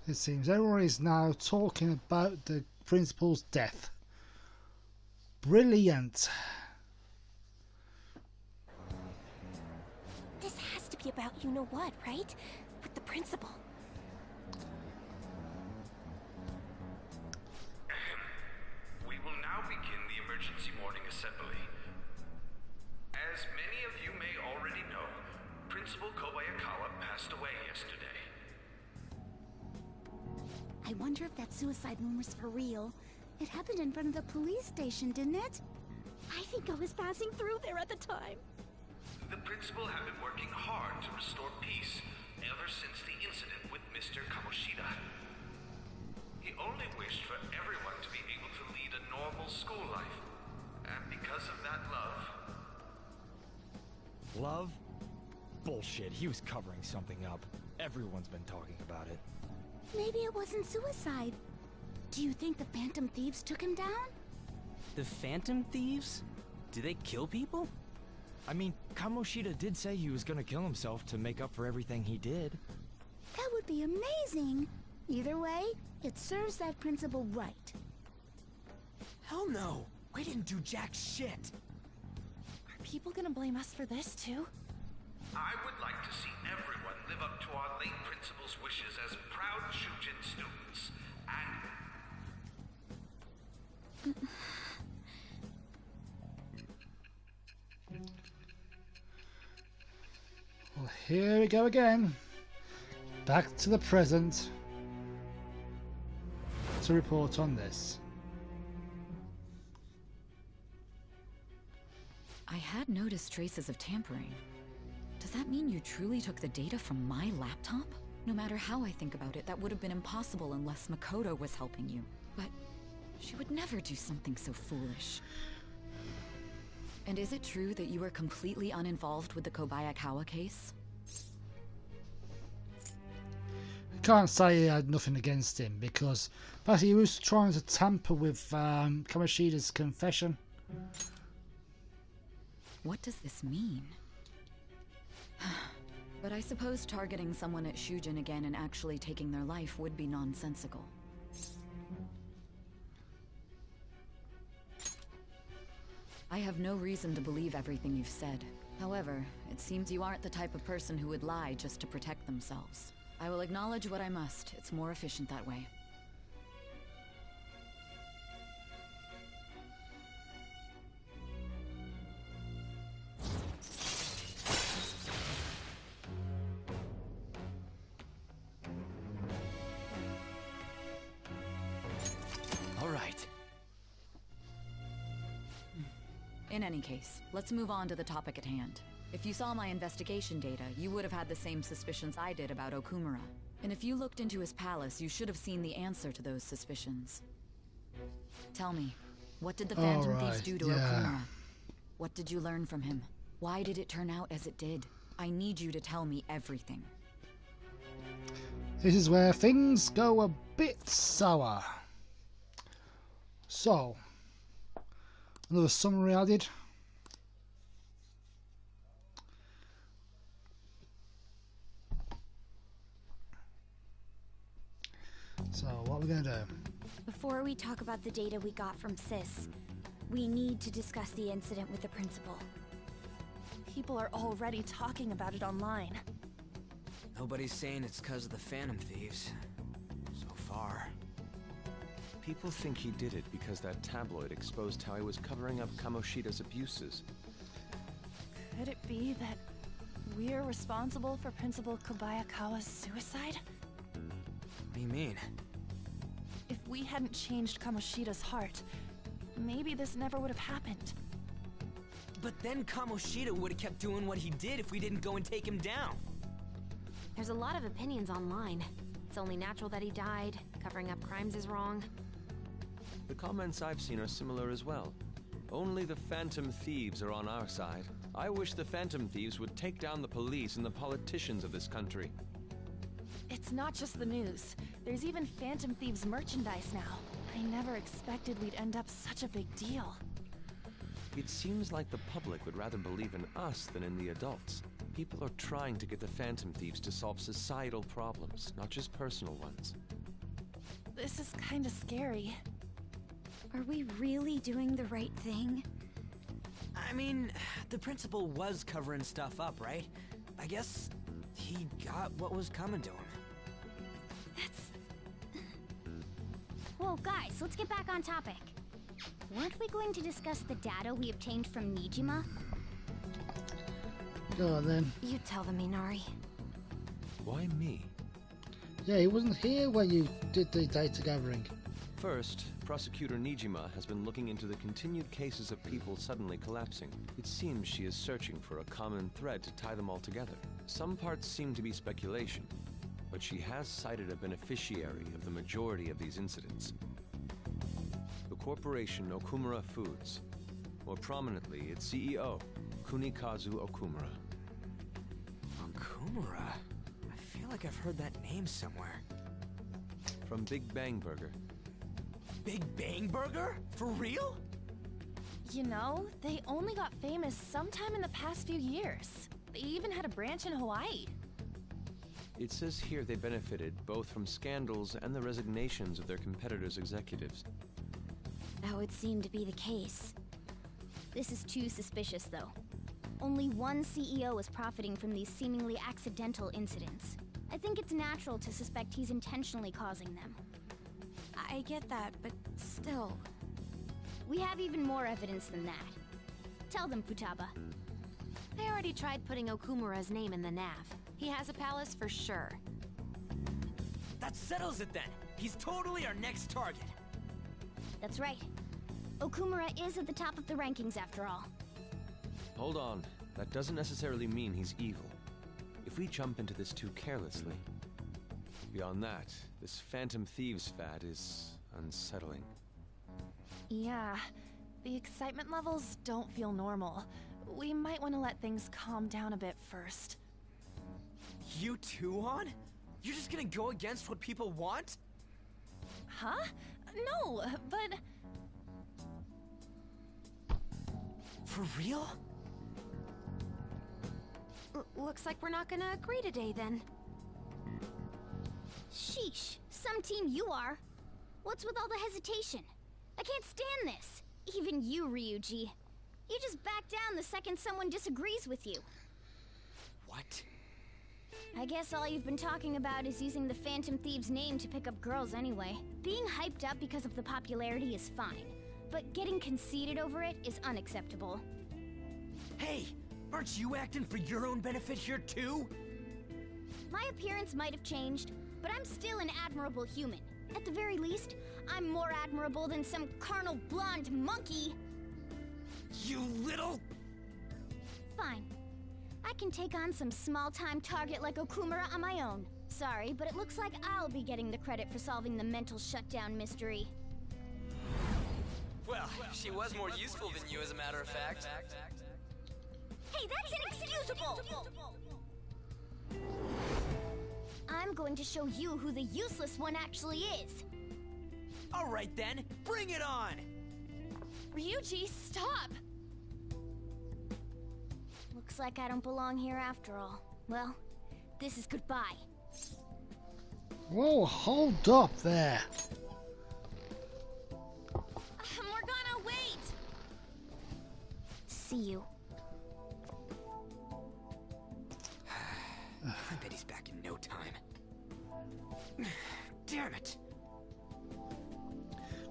It seems everyone is now talking about the principal's death. Brilliant. This has to be about you-know-what, right? With the principal. We will now begin the emergency morning assembly. As many of you may already know, Principal Kabayakawa passed away yesterday. I wonder if that suicide rumor's for real. It happened in front of the police station, didn't it? I think I was passing through there at the time. The principal had been working hard to restore peace ever since the incident with Mr. Kamoshida. He only wished for everyone to be able to lead a normal school life. And because of that love... Love? Bullshit, he was covering something up. Everyone's been talking about it. Maybe it wasn't suicide. Do you think the Phantom Thieves took him down? The Phantom Thieves? Do they kill people? I mean, Kamoshida did say he was gonna kill himself to make up for everything he did. That would be amazing. Either way, it serves that principal right. Hell no! We didn't do jack shit! Are people gonna blame us for this too? I would like to see everyone live up to our late principal's wishes as proud Shujin students, and... Well, here we go again. Back to the present to report on this. I had noticed traces of tampering. Does that mean you truly took the data from my laptop? No matter how I think about it, that would have been impossible unless Makoto was helping you. But she would never do something so foolish. And is it true that you were completely uninvolved with the Kabayakawa case? I can't say he had nothing against him because perhaps he was trying to tamper with Kamoshida's confession. What does this mean? But I suppose targeting someone at Shujin again and actually taking their life would be nonsensical. I have no reason to believe everything you've said. However, it seems you aren't the type of person who would lie just to protect themselves. I will acknowledge what I must. It's more efficient that way. In any case, let's move on to the topic at hand. If you saw my investigation data, you would have had the same suspicions I did about Okumura. And if you looked into his palace, you should have seen the answer to those suspicions. Tell me, what did the Phantom Thieves do to Okumura? What did you learn from him? Why did it turn out as it did? I need you to tell me everything. This is where things go a bit sour. So, another summary added. So, what are we going to do? Before we talk about the data we got from Sis, we need to discuss the incident with the principal. People are already talking about it online. Nobody's saying it's because of the Phantom Thieves. So far. People think he did it because that tabloid exposed how he was covering up Kamoshida's abuses. Could it be that we're responsible for Principal Kabayakawa's suicide? What do you mean? If we hadn't changed Kamoshida's heart, maybe this never would have happened. But then Kamoshida would have kept doing what he did if we didn't go and take him down. There's a lot of opinions online. It's only natural that he died. Covering up crimes is wrong. The comments I've seen are similar as well. Only the Phantom Thieves are on our side. I wish the Phantom Thieves would take down the police and the politicians of this country. It's not just the news. There's even Phantom Thieves merchandise now. I never expected we'd end up such a big deal. It seems like the public would rather believe in us than in the adults. People are trying to get the Phantom Thieves to solve societal problems, not just personal ones. This is kinda scary. Are we really doing the right thing? I mean, the principal was covering stuff up, right? I guess he got what was coming to him. Whoa, guys, let's get back on topic. Weren't we going to discuss the data we obtained from Nijima? Go on then. You tell them, Minari. Why me? Yeah, he wasn't here when you did the data gathering. First, Prosecutor Nijima has been looking into the continued cases of people suddenly collapsing. It seems she is searching for a common thread to tie them all together. Some parts seem to be speculation, but she has cited a beneficiary of the majority of these incidents. The corporation Okumura Foods. More prominently, its CEO, Kunikazu Okumura. Okumura? I feel like I've heard that name somewhere. From Big Bang Burger. Big Bang Burger? For real? You know, they only got famous sometime in the past few years. They even had a branch in Hawaii. It says here they benefited both from scandals and the resignations of their competitors' executives. That would seem to be the case. This is too suspicious, though. Only one CEO is profiting from these seemingly accidental incidents. I think it's natural to suspect he's intentionally causing them. I get that, but still... We have even more evidence than that. Tell them, Futaba. I already tried putting Okumura's name in the nav. He has a palace for sure. That settles it then. He's totally our next target. That's right. Okumura is at the top of the rankings after all. Hold on. That doesn't necessarily mean he's evil. If we jump into this too carelessly. Beyond that, this Phantom Thieves fad is unsettling. Yeah, the excitement levels don't feel normal. We might want to let things calm down a bit first. You too, On? You're just gonna go against what people want? Huh? No, but... For real? Looks like we're not gonna agree today, then. Sheesh, some team you are. What's with all the hesitation? I can't stand this. Even you, Ryuji. You just back down the second someone disagrees with you. What? I guess all you've been talking about is using the Phantom Thieves' name to pick up girls anyway. Being hyped up because of the popularity is fine, but getting conceited over it is unacceptable. Hey, aren't you acting for your own benefit here too? My appearance might have changed, but I'm still an admirable human. At the very least, I'm more admirable than some carnal blonde monkey. You little... Fine. I can take on some small-time target like Okumura on my own. Sorry, but it looks like I'll be getting the credit for solving the mental shutdown mystery. Well, she was more useful than you, as a matter of fact. Hey, that's inexcusable! I'm going to show you who the useless one actually is. All right then, bring it on! Ryuji, stop! Looks like I don't belong here after all. Well, this is goodbye. Whoa, hold up there. Morgana, wait! See you. I bet he's back in no time. Damn it!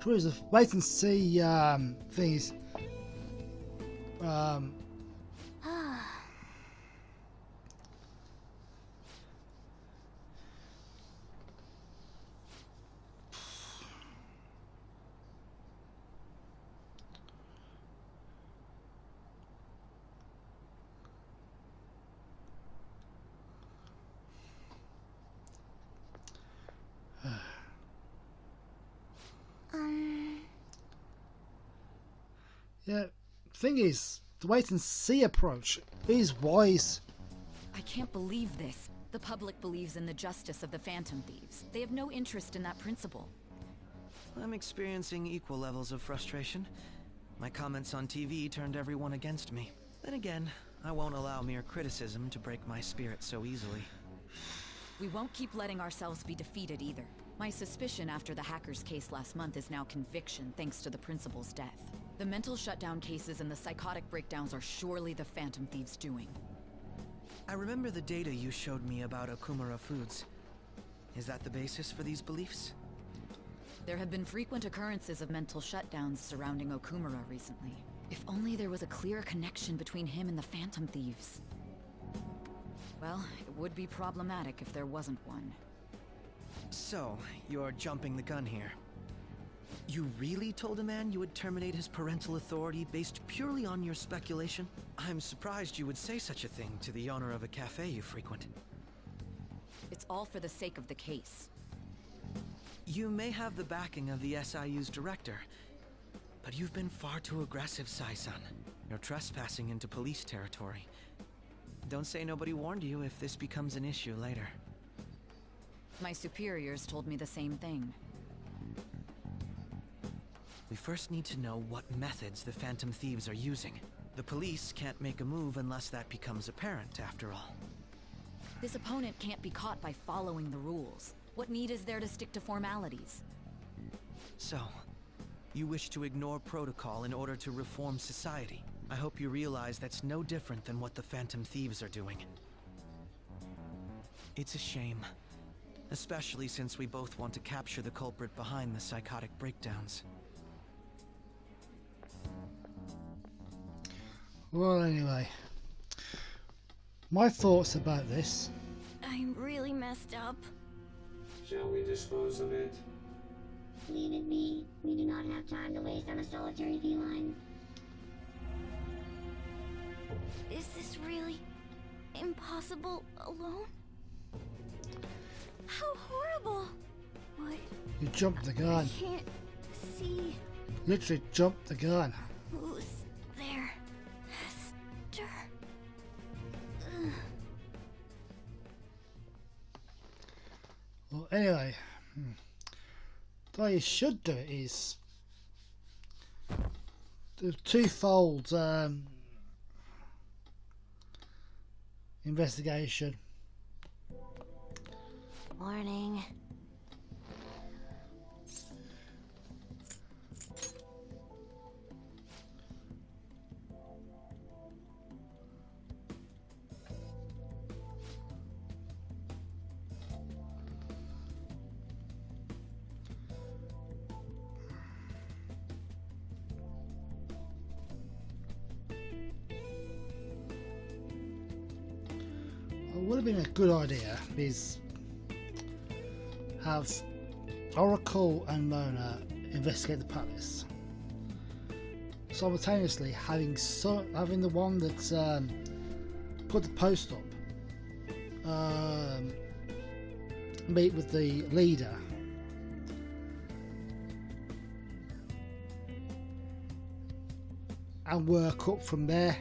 True, the wait and see things. Yeah, thing is, the wait and see approach is wise. I can't believe this. The public believes in the justice of the Phantom Thieves. They have no interest in that principle. I'm experiencing equal levels of frustration. My comments on TV turned everyone against me. Then again, I won't allow mere criticism to break my spirit so easily. We won't keep letting ourselves be defeated either. My suspicion after the hacker's case last month is now conviction thanks to the principal's death. The mental shutdown cases and the psychotic breakdowns are surely the Phantom Thieves' doing. I remember the data you showed me about Okumura Foods. Is that the basis for these beliefs? There have been frequent occurrences of mental shutdowns surrounding Okumura recently. If only there was a clear connection between him and the Phantom Thieves. Well, it would be problematic if there wasn't one. So, you're jumping the gun here. You really told a man you would terminate his parental authority based purely on your speculation? I'm surprised you would say such a thing to the owner of a cafe you frequent. It's all for the sake of the case. You may have the backing of the SIU's director, but you've been far too aggressive, Sai-san. You're trespassing into police territory. Don't say nobody warned you if this becomes an issue later. My superiors told me the same thing. We first need to know what methods the Phantom Thieves are using. The police can't make a move unless that becomes apparent, after all. This opponent can't be caught by following the rules. What need is there to stick to formalities? So, you wish to ignore protocol in order to reform society. I hope you realize that's no different than what the Phantom Thieves are doing. It's a shame. Especially since we both want to capture the culprit behind the psychotic breakdowns. Well, anyway, my thoughts about this. I'm really messed up. Shall we dispose of it? Leave it be. We do not have time to waste on a solitary feline. Is this really impossible alone? How horrible! What? You jumped the gun. I can't see. Literally jumped the gun. Who's there? Hester. Ugh. Well, anyway, the way you should do it is the twofold investigation. Morning. It would have been a good idea is have Oracle and Mona investigate the palace, simultaneously having the one that put the post up meet with the leader and work up from there.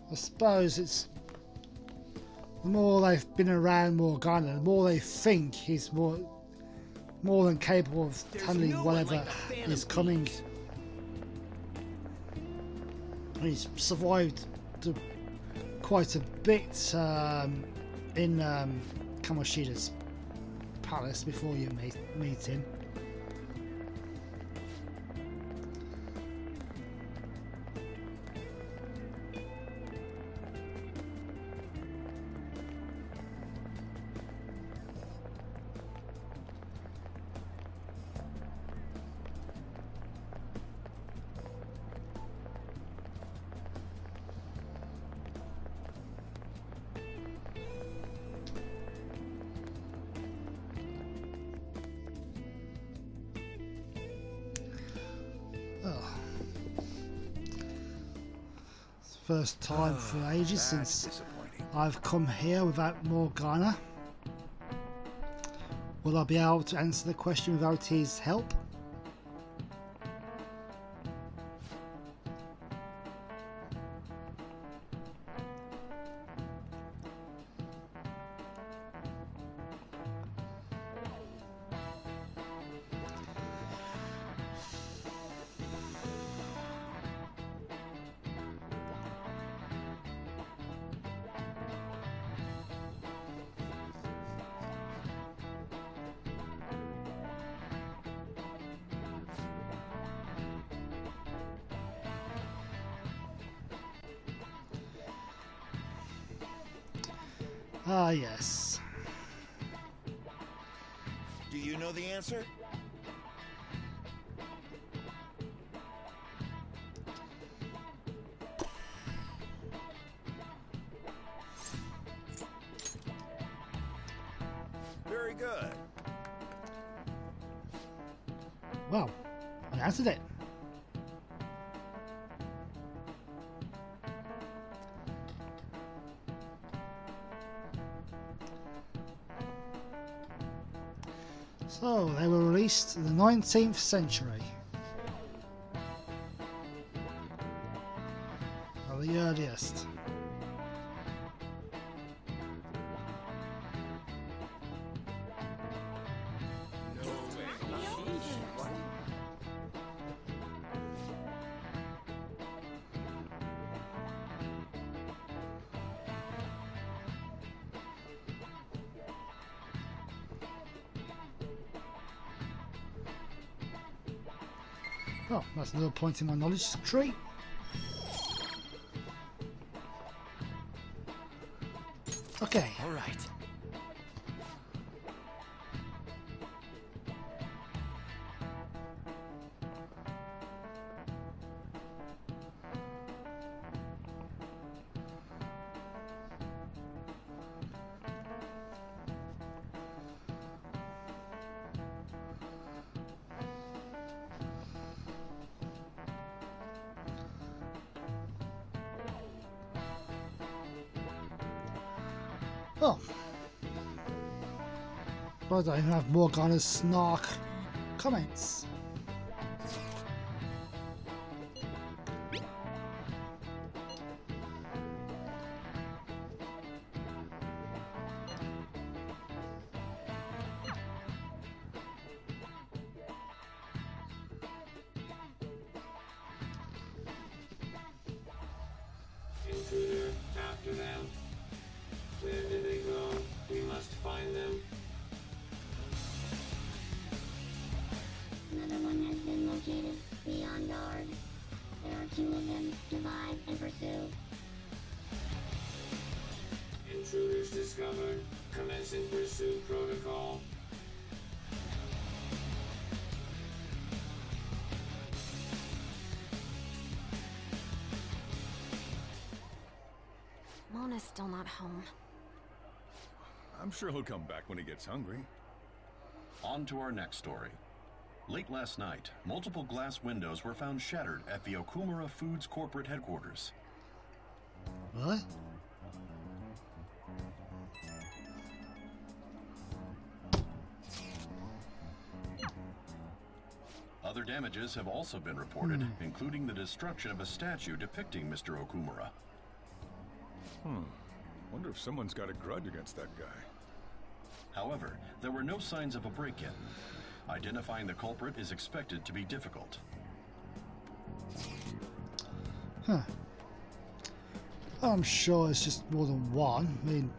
I suppose it's the more they've been around Morgana, the more they think he's more than capable of handling whatever is coming. He's survived quite a bit in Kamoshida's palace before you meet him. First time for ages That's since disappointing. I've come here without Morgana. Will I be able to answer the question without his help? Ah, yes. Do you know the answer? Very good. Well, I answered it. So, they were released in the 19th century. Or the earliest. Oh, that's another point in my knowledge tree. Okay. All right. Oh. But I don't even have Morgana's snark comments. Intruder, after them. Where did they go? We must find them. Another one has been located. Be on guard. There are 2 of them. Divide and pursue. Intruders discovered. Commencing pursuit protocol. Mona's still not home. I'm sure he'll come back when he gets hungry. On to our next story. Late last night, multiple glass windows were found shattered at the Okumura Foods corporate headquarters. What? Other damages have also been reported, including the destruction of a statue depicting Mr. Okumura. Wonder if someone's got a grudge against that guy. However, there were no signs of a break-in. Identifying the culprit is expected to be difficult. Huh. I'm sure it's just more than one. I mean...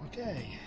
Okay.